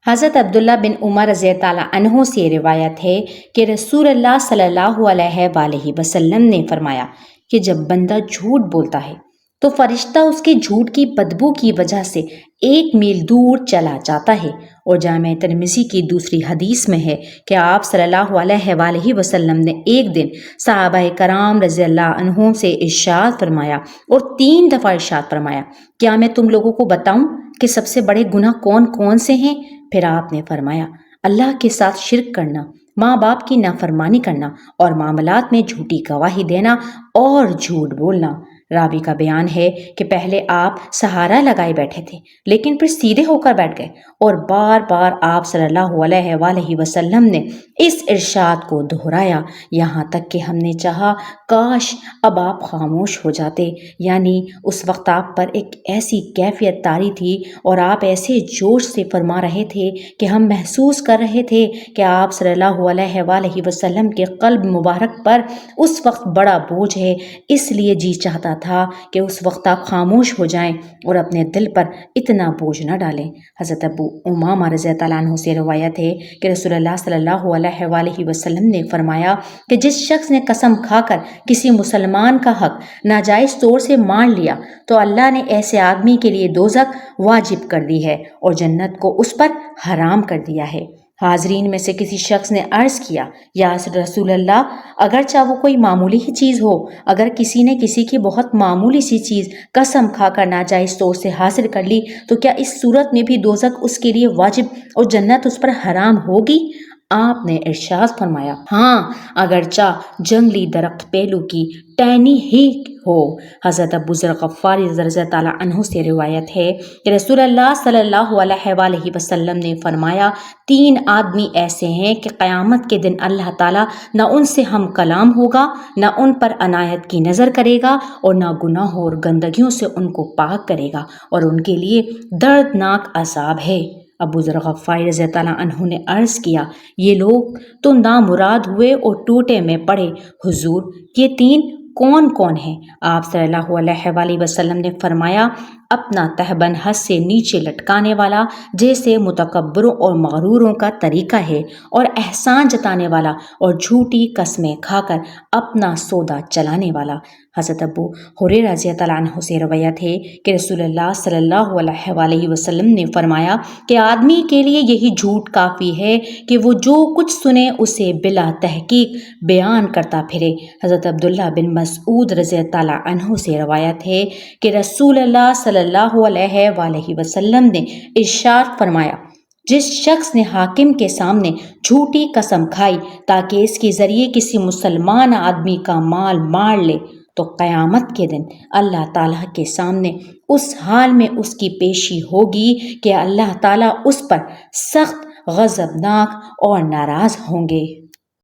حضرت عبداللہ بن عمر رضی اللہ عنہ سے روایت ہے کہ رسول اللہ صلی اللہ علیہ وآلہ وسلم نے فرمایا کہ جب بندہ جھوٹ بولتا ہے تو فرشتہ اس کے جھوٹ کی بدبو کی وجہ سے 1 میل دور چلا جاتا ہے۔ اور جامع ترمذی کی دوسری حدیث میں ہے کہ آپ صلی اللہ علیہ وآلہ وسلم نے ایک دن صحابہ کرام رضی اللہ عنہم سے ارشاد فرمایا اور 3 دفعہ ارشاد فرمایا، کیا میں تم لوگوں کو بتاؤں کہ سب سے بڑے گناہ کون کون سے ہیں؟ پھر آپ نے فرمایا، اللہ کے ساتھ شرک کرنا، ماں باپ کی نافرمانی کرنا اور معاملات میں جھوٹی گواہی دینا اور جھوٹ بولنا۔ راوی کا بیان ہے کہ پہلے آپ سہارا لگائے بیٹھے تھے لیکن پھر سیدھے ہو کر بیٹھ گئے اور بار بار آپ صلی اللہ علیہ وآلہ وسلم نے اس ارشاد کو دہرایا، یہاں تک کہ ہم نے چاہا کاش اب آپ خاموش ہو جاتے۔ یعنی اس وقت آپ پر ایک ایسی کیفیت طاری تھی اور آپ ایسے جوش سے فرما رہے تھے کہ ہم محسوس کر رہے تھے کہ آپ صلی اللہ علیہ وآلہ وسلم کے قلب مبارک پر اس وقت بڑا بوجھ ہے، اس لیے جی چاہتا تھا کہ اس وقت آپ خاموش ہو جائیں اور اپنے دل پر اتنا بوجھ نہ ڈالیں۔ حضرت ابو امامہ رضی اللہ عنہ سے روایت ہے کہ رسول اللہ صلی اللہ علیہ وآلہ وسلم نے فرمایا کہ جس شخص نے قسم کھا کر کسی مسلمان کا حق ناجائز طور سے مار لیا تو اللہ نے ایسے آدمی کے لیے دوزخ واجب کر دی ہے اور جنت کو اس پر حرام کر دیا ہے۔ حاضرین میں سے کسی شخص نے عرض کیا، یا رسول اللہ، اگرچہ وہ کوئی معمولی ہی چیز ہو، اگر کسی نے کسی کی بہت معمولی سی چیز قسم کھا کر ناجائز طور سے حاصل کر لی تو کیا اس صورت میں بھی دوزخ اس کے لیے واجب اور جنت اس پر حرام ہوگی؟ آپ نے ارشاد فرمایا، ہاں، اگرچہ جنگلی درخت پہلو کی ٹہنی ہی ہو۔ حضرت ابو ذر غفاری رضی اللہ عنہ سے روایت ہے کہ رسول اللہ صلی اللہ علیہ وآلہ وسلم نے فرمایا، 3 آدمی ایسے ہیں کہ قیامت کے دن اللہ تعالیٰ نہ ان سے ہم کلام ہوگا، نہ ان پر عنایت کی نظر کرے گا اور نہ گناہوں اور گندگیوں سے ان کو پاک کرے گا، اور ان کے لیے دردناک عذاب ہے۔ ابو ذر غفاری رضی اللہ عنہ نے عرض کیا، یہ لوگ تو نامراد ہوئے اور ٹوٹے میں پڑے، حضور یہ 3 کون کون ہیں؟ آپ صلی اللہ علیہ وآلہ وسلم نے فرمایا، اپنا تہبند حد سے نیچے لٹکانے والا جیسے متکبروں اور مغروروں کا طریقہ ہے، اور احسان جتانے والا اور جھوٹی قسمیں کھا کر اپنا سودا چلانے والا۔ حضرت ابو ہریرہ رضی اللہ عنہ سے روایت ہے کہ رسول اللہ صلی اللہ علیہ وآلہ وسلم نے فرمایا کہ آدمی کے لیے یہی جھوٹ کافی ہے کہ وہ جو کچھ سنے اسے بلا تحقیق بیان کرتا پھرے۔ حضرت عبداللہ بن مسعود رضی اللہ عنہ سے روایت ہے کہ رسول اللہ صلی اللہ علیہ وآلہ وسلم نے ارشاد فرمایا، جس شخص نے حاکم کے سامنے جھوٹی قسم کھائی تاکہ اس کے ذریعے کسی مسلمان آدمی کا مال مار لے تو قیامت کے دن اللہ تعالیٰ کے سامنے اس حال میں اس کی پیشی ہوگی کہ اللہ تعالیٰ اس پر سخت غضبناک اور ناراض ہوں گے۔